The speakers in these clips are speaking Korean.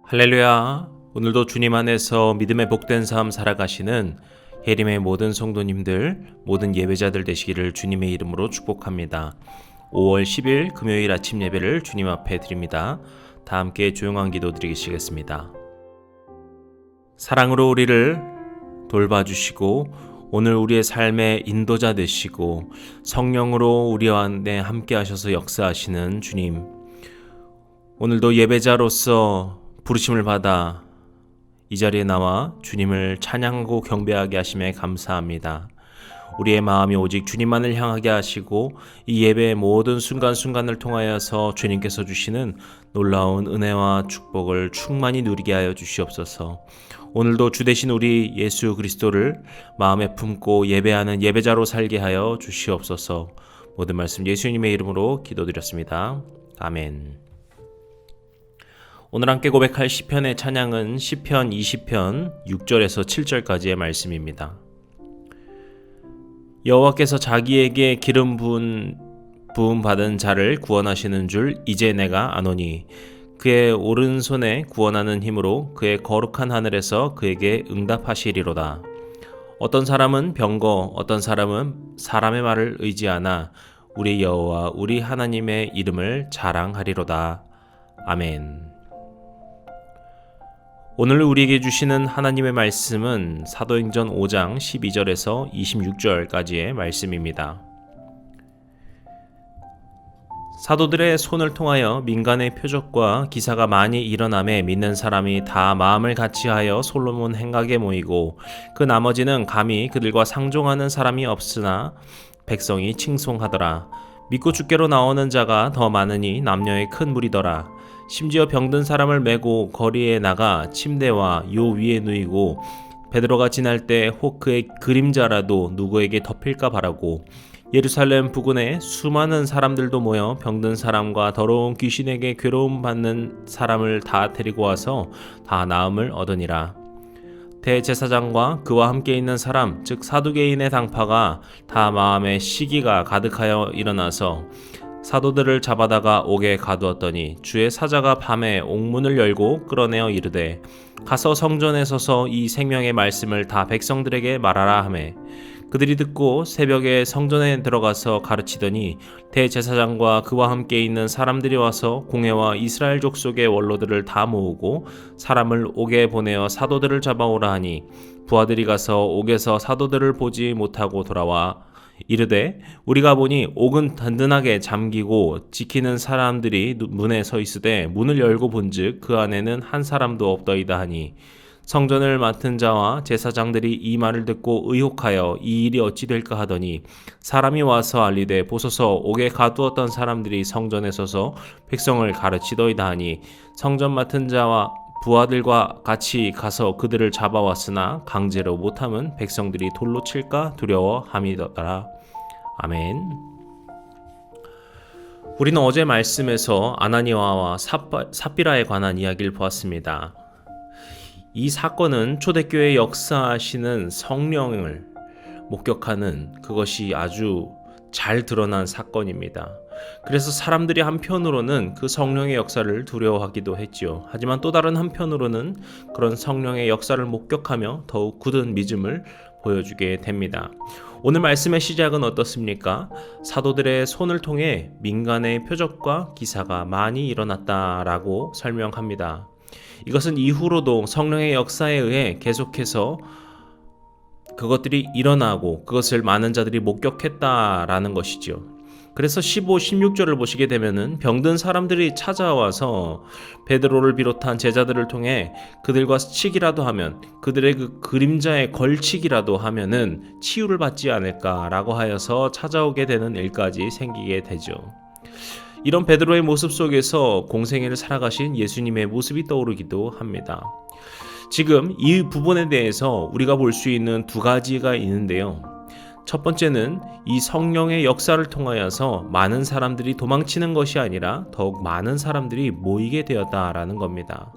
할렐루야. 오늘도 주님 안에서 믿음의 복된 삶 살아가시는 예림의 모든 성도님들, 모든 예배자들 되시기를 주님의 이름으로 축복합니다. 5월 10일 금요일 아침 예배를 주님 앞에 드립니다. 다 함께 조용한 기도 드리시겠습니다. 사랑으로 우리를 돌봐주시고 오늘 우리의 삶의 인도자 되시고 성령으로 우리와 함께 하셔서 역사하시는 주님, 오늘도 예배자로서 부르심을 받아 이 자리에 나와 주님을 찬양하고 경배하게 하심에 감사합니다. 우리의 마음이 오직 주님만을 향하게 하시고 이 예배의 모든 순간순간을 통하여서 주님께서 주시는 놀라운 은혜와 축복을 충만히 누리게 하여 주시옵소서. 오늘도 주 되신 우리 예수 그리스도를 마음에 품고 예배하는 예배자로 살게 하여 주시옵소서. 모든 말씀 예수님의 이름으로 기도드렸습니다. 아멘. 오늘 함께 고백할 시편의 찬양은 시편 20편 6절에서 7절까지의 말씀입니다. 여호와께서 자기에게 기름 부음 받은 자를 구원하시는 줄 이제 내가 아노니, 그의 오른손에 구원하는 힘으로 그의 거룩한 하늘에서 그에게 응답하시리로다. 어떤 사람은 병거, 어떤 사람은 사람의 말을 의지하나 우리 여호와 우리 하나님의 이름을 자랑하리로다. 아멘. 오늘 우리에게 주시는 하나님의 말씀은 사도행전 5장 12절에서 26절까지의 말씀입니다. 사도들의 손을 통하여 민간의 표적과 기사가 많이 일어나매 믿는 사람이 다 마음을 같이하여 솔로몬 행각에 모이고 그 나머지는 감히 그들과 상종하는 사람이 없으나 백성이 칭송하더라. 믿고 주께로 나오는 자가 더 많으니 남녀의 큰 무리더라. 심지어 병든 사람을 메고 거리에 나가 침대와 요 위에 누이고 베드로가 지날 때 혹 그의 그림자라도 누구에게 덮일까 바라고, 예루살렘 부근에 수많은 사람들도 모여 병든 사람과 더러운 귀신에게 괴로움 받는 사람을 다 데리고 와서 다 나음을 얻으니라. 대제사장과 그와 함께 있는 사람 즉 사두개인의 당파가 다 마음에 시기가 가득하여 일어나서 사도들을 잡아다가 옥에 가두었더니 주의 사자가 밤에 옥문을 열고 끌어내어 이르되, 가서 성전에 서서 이 생명의 말씀을 다 백성들에게 말하라 하매, 그들이 듣고 새벽에 성전에 들어가서 가르치더니 대제사장과 그와 함께 있는 사람들이 와서 공회와 이스라엘 족속의 원로들을 다 모으고 사람을 옥에 보내어 사도들을 잡아오라 하니, 부하들이 가서 옥에서 사도들을 보지 못하고 돌아와 이르되, 우리가 보니 옥은 든든하게 잠기고 지키는 사람들이 문에 서 있으되 문을 열고 본즉 그 안에는 한 사람도 없더이다 하니, 성전을 맡은 자와 제사장들이 이 말을 듣고 의혹하여 이 일이 어찌 될까 하더니, 사람이 와서 알리되 보소서 옥에 가두었던 사람들이 성전에 서서 백성을 가르치더이다 하니, 성전 맡은 자와 부하들과 같이 가서 그들을 잡아왔으나 강제로 못함은 백성들이 돌로 칠까 두려워함이더라. 아멘. 우리는 어제 말씀에서 아나니아와 삽비라에 관한 이야기를 보았습니다. 이 사건은 초대교회에 역사하시는 성령을 목격하는 그것이 아주 잘 드러난 사건입니다. 그래서 사람들이 한편으로는 그 성령의 역사를 두려워하기도 했지요. 하지만 또 다른 한편으로는 그런 성령의 역사를 목격하며 더욱 굳은 믿음을 보여주게 됩니다. 오늘 말씀의 시작은 어떻습니까? 사도들의 손을 통해 민간의 표적과 기사가 많이 일어났다라고 설명합니다. 이것은 이후로도 성령의 역사에 의해 계속해서 그것들이 일어나고 그것을 많은 자들이 목격했다라는 것이죠. 그래서 15, 16절을 보시게 되면은 병든 사람들이 찾아와서 베드로를 비롯한 제자들을 통해 그들과 치기라도 하면, 그들의 그 그림자에 걸치기라도 하면은 치유를 받지 않을까라고 하여서 찾아오게 되는 일까지 생기게 되죠. 이런 베드로의 모습 속에서 공생애를 살아가신 예수님의 모습이 떠오르기도 합니다. 지금 이 부분에 대해서 우리가 볼 수 있는 두 가지가 있는데요. 첫 번째는 이 성령의 역사를 통하여서 많은 사람들이 도망치는 것이 아니라 더욱 많은 사람들이 모이게 되었다라는 겁니다.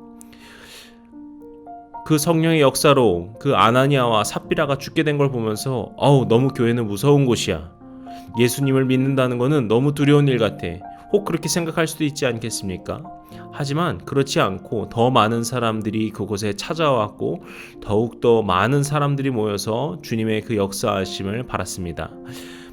그 성령의 역사로 그 아나니아와 삽비라가 죽게 된 걸 보면서 너무 교회는 무서운 곳이야. 예수님을 믿는다는 것은 너무 두려운 일 같아. 혹 그렇게 생각할 수도 있지 않겠습니까? 하지만 그렇지 않고 더 많은 사람들이 그곳에 찾아왔고 더욱더 많은 사람들이 모여서 주님의 그 역사하심을 바랐습니다.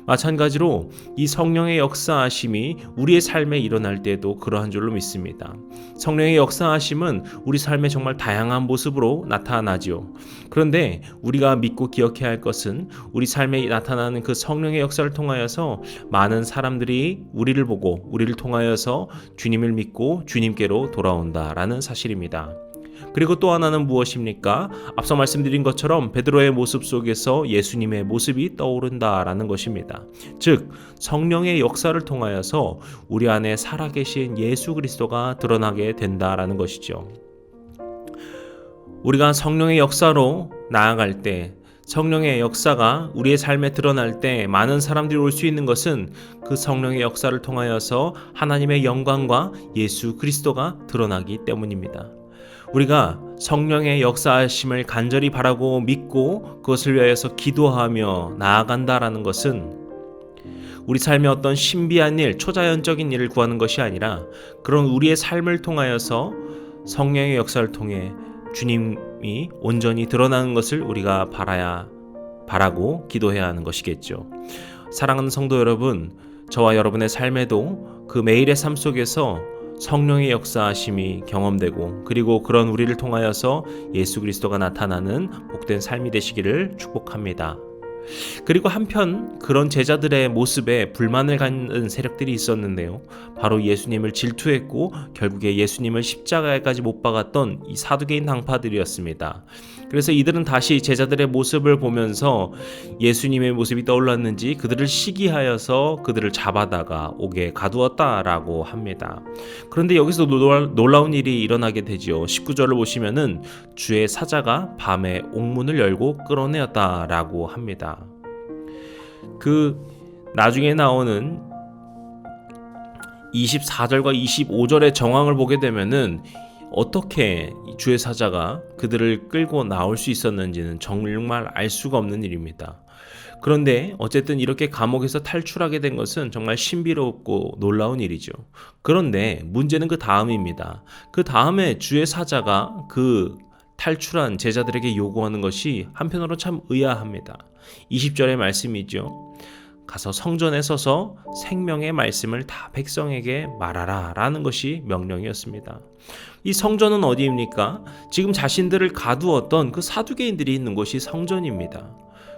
마찬가지로 이 성령의 역사하심이 우리의 삶에 일어날 때도 그러한 줄로 믿습니다. 성령의 역사하심은 우리 삶에 정말 다양한 모습으로 나타나지요. 그런데 우리가 믿고 기억해야 할 것은 우리 삶에 나타나는 그 성령의 역사를 통하여서 많은 사람들이 우리를 보고 우리를 통하여서 주님을 믿고 주님께로 돌아온다라는 사실입니다. 그리고 또 하나는 무엇입니까? 앞서 말씀드린 것처럼 베드로의 모습 속에서 예수님의 모습이 떠오른다라는 것입니다. 즉 성령의 역사를 통하여서 우리 안에 살아계신 예수 그리스도가 드러나게 된다라는 것이죠. 우리가 성령의 역사로 나아갈 때, 성령의 역사가 우리의 삶에 드러날 때 많은 사람들이 올 수 있는 것은 그 성령의 역사를 통하여서 하나님의 영광과 예수 그리스도가 드러나기 때문입니다. 우리가 성령의 역사하심을 간절히 바라고 믿고 그것을 위하여서 기도하며 나아간다라는 것은 우리 삶의 어떤 신비한 일, 초자연적인 일을 구하는 것이 아니라 그런 우리의 삶을 통하여서 성령의 역사를 통해 주님이 온전히 드러나는 것을 우리가 바라고 기도해야 하는 것이겠죠. 사랑하는 성도 여러분, 저와 여러분의 삶에도 그 매일의 삶 속에서 성령의 역사하심이 경험되고 그리고 그런 우리를 통하여서 예수 그리스도가 나타나는 복된 삶이 되시기를 축복합니다. 그리고 한편 그런 제자들의 모습에 불만을 갖는 세력들이 있었는데요. 바로 예수님을 질투했고 결국에 예수님을 십자가에까지 못 박았던 이 사두개인 당파들이었습니다. 그래서 이들은 다시 제자들의 모습을 보면서 예수님의 모습이 떠올랐는지 그들을 시기하여서 그들을 잡아다가 옥에 가두었다라고 합니다. 그런데 여기서 놀라운 일이 일어나게 되지요. 19절을 보시면은 주의 사자가 밤에 옥문을 열고 끌어내었다라고 합니다. 그 나중에 나오는 24절과 25절의 정황을 보게 되면은 어떻게 주의 사자가 그들을 끌고 나올 수 있었는지는 정말 알 수가 없는 일입니다. 그런데 어쨌든 이렇게 감옥에서 탈출하게 된 것은 정말 신비롭고 놀라운 일이죠. 그런데 문제는 그 다음입니다. 그 다음에 주의 사자가 그 탈출한 제자들에게 요구하는 것이 한편으로 참 의아합니다. 20절의 말씀이죠. 가서 성전에 서서 생명의 말씀을 다 백성에게 말하라 라는 것이 명령이었습니다. 이 성전은 어디입니까? 지금 자신들을 가두었던 그 사두개인들이 있는 곳이 성전입니다.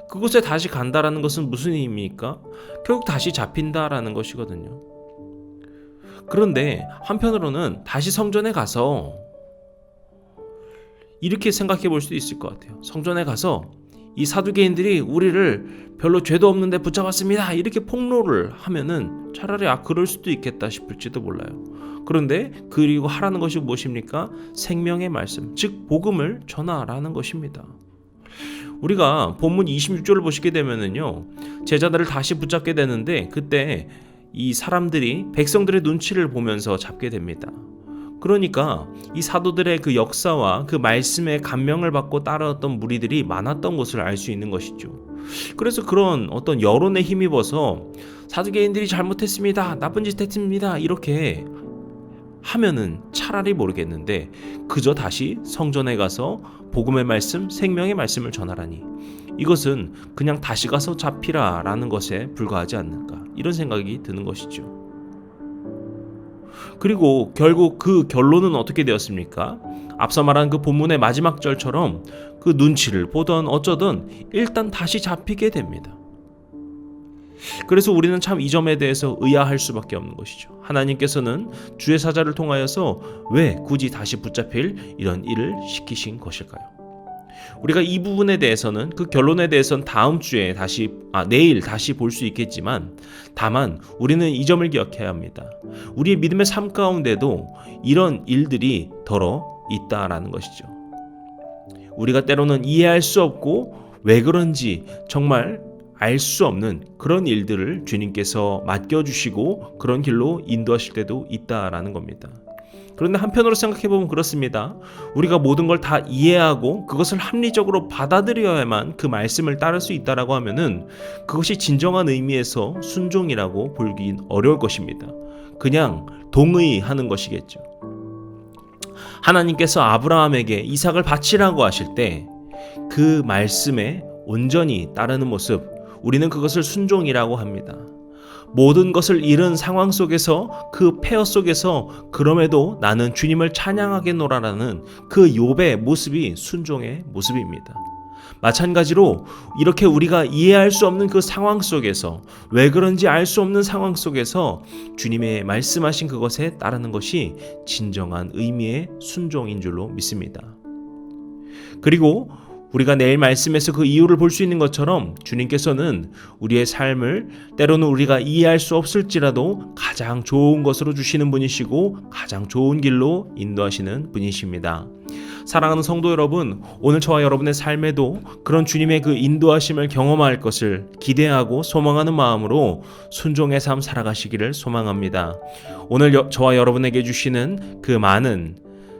그곳에 다시 간다라는 것은 무슨 의미입니까? 결국 다시 잡힌다라는 것이거든요. 그런데 한편으로는 다시 성전에 가서 이렇게 생각해 볼 수도 있을 것 같아요. 성전에 가서 이 사두개인들이 우리를 별로 죄도 없는데 붙잡았습니다 이렇게 폭로를 하면은 차라리 그럴 수도 있겠다 싶을지도 몰라요. 그런데 그리고 하라는 것이 무엇입니까? 생명의 말씀, 즉 복음을 전하라는 것입니다. 우리가 본문 26절을 보시게 되면은요, 제자들을 다시 붙잡게 되는데 그때 이 사람들이 백성들의 눈치를 보면서 잡게 됩니다. 그러니까 이 사도들의 그 역사와 그 말씀에 감명을 받고 따라왔던 무리들이 많았던 것을 알 수 있는 것이죠. 그래서 그런 어떤 여론에 힘입어서 사두개인들이 잘못했습니다, 나쁜 짓 했습니다 이렇게 하면은 차라리 모르겠는데 그저 다시 성전에 가서 복음의 말씀, 생명의 말씀을 전하라니 이것은 그냥 다시 가서 잡히라 라는 것에 불과하지 않는가, 이런 생각이 드는 것이죠. 그리고 결국 그 결론은 어떻게 되었습니까? 앞서 말한 그 본문의 마지막 절처럼 그 눈치를 보던 어쩌든 일단 다시 잡히게 됩니다. 그래서 우리는 참 이 점에 대해서 의아할 수밖에 없는 것이죠. 하나님께서는 주의 사자를 통하여서 왜 굳이 다시 붙잡힐 이런 일을 시키신 것일까요? 우리가 이 부분에 대해서는, 그 결론에 대해서는 다음 주에 내일 다시 볼 수 있겠지만, 다만 우리는 이 점을 기억해야 합니다. 우리의 믿음의 삶 가운데도 이런 일들이 덜어 있다라는 것이죠. 우리가 때로는 이해할 수 없고 왜 그런지 정말 알 수 없는 그런 일들을 주님께서 맡겨주시고 그런 길로 인도하실 때도 있다라는 겁니다. 그런데 한편으로 생각해보면 그렇습니다. 우리가 모든 걸 다 이해하고 그것을 합리적으로 받아들여야만 그 말씀을 따를 수 있다라고 하면은 그것이 진정한 의미에서 순종이라고 보긴 어려울 것입니다. 그냥 동의하는 것이겠죠. 하나님께서 아브라함에게 이삭을 바치라고 하실 때 그 말씀에 온전히 따르는 모습, 우리는 그것을 순종이라고 합니다. 모든 것을 잃은 상황 속에서, 그 폐허 속에서 그럼에도 나는 주님을 찬양하겠노라라는 그 욥의 모습이 순종의 모습입니다. 마찬가지로 이렇게 우리가 이해할 수 없는 그 상황 속에서, 왜 그런지 알 수 없는 상황 속에서 주님의 말씀하신 그것에 따르는 것이 진정한 의미의 순종인 줄로 믿습니다. 그리고 우리가 내일 말씀에서 그 이유를 볼 수 있는 것처럼 주님께서는 우리의 삶을 때로는 우리가 이해할 수 없을지라도 가장 좋은 것으로 주시는 분이시고 가장 좋은 길로 인도하시는 분이십니다. 사랑하는 성도 여러분, 오늘 저와 여러분의 삶에도 그런 주님의 그 인도하심을 경험할 것을 기대하고 소망하는 마음으로 순종의 삶 살아가시기를 소망합니다. 오늘 저와 여러분에게 주시는 그 많은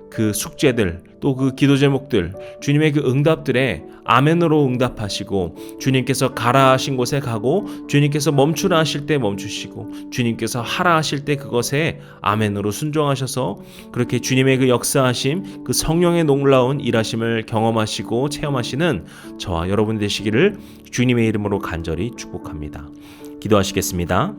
그 숙제들, 또 그 기도 제목들, 주님의 그 응답들에 아멘으로 응답하시고, 주님께서 가라 하신 곳에 가고, 주님께서 멈추라 하실 때 멈추시고, 주님께서 하라 하실 때 그것에 아멘으로 순종하셔서 그렇게 주님의 그 역사하심, 그 성령의 놀라운 일하심을 경험하시고 체험하시는 저와 여러분 되시기를 주님의 이름으로 간절히 축복합니다. 기도하시겠습니다.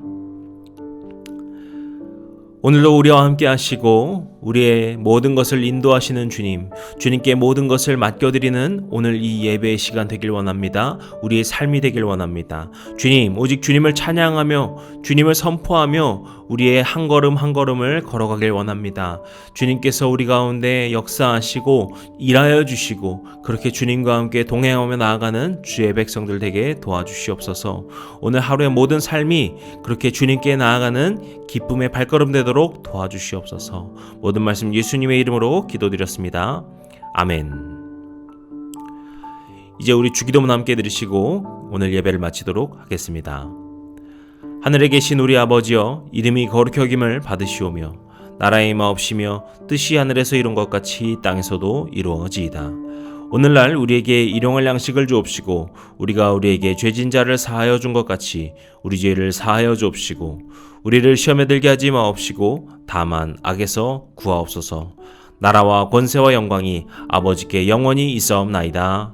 오늘도 우리와 함께 하시고 우리의 모든 것을 인도하시는 주님, 주님께 모든 것을 맡겨드리는 오늘 이 예배의 시간 되길 원합니다. 우리의 삶이 되길 원합니다. 주님, 오직 주님을 찬양하며 주님을 선포하며 우리의 한 걸음 한 걸음을 걸어가길 원합니다. 주님께서 우리 가운데 역사하시고 일하여 주시고 그렇게 주님과 함께 동행하며 나아가는 주의 백성들 되게 도와주시옵소서. 오늘 하루의 모든 삶이 그렇게 주님께 나아가는 기쁨의 발걸음 되도록 도와주시옵소서. 모든 말씀 예수님의 이름으로 기도드렸습니다. 아멘. 이제 우리 주기도문 함께 드리시고 오늘 예배를 마치도록 하겠습니다. 하늘에 계신 우리 아버지여, 이름이 거룩히 여김을 받으시오며 나라의 마옵시며 뜻이 하늘에서 이룬 것 같이 땅에서도 이루어지이다. 오늘날 우리에게 일용할 양식을 주옵시고 우리가 우리에게 죄진 자를 사하여 준 것 같이 우리 죄를 사하여 주옵시고 우리를 시험에 들게 하지 마옵시고 다만 악에서 구하옵소서. 나라와 권세와 영광이 아버지께 영원히 있사옵나이다.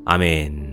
아멘.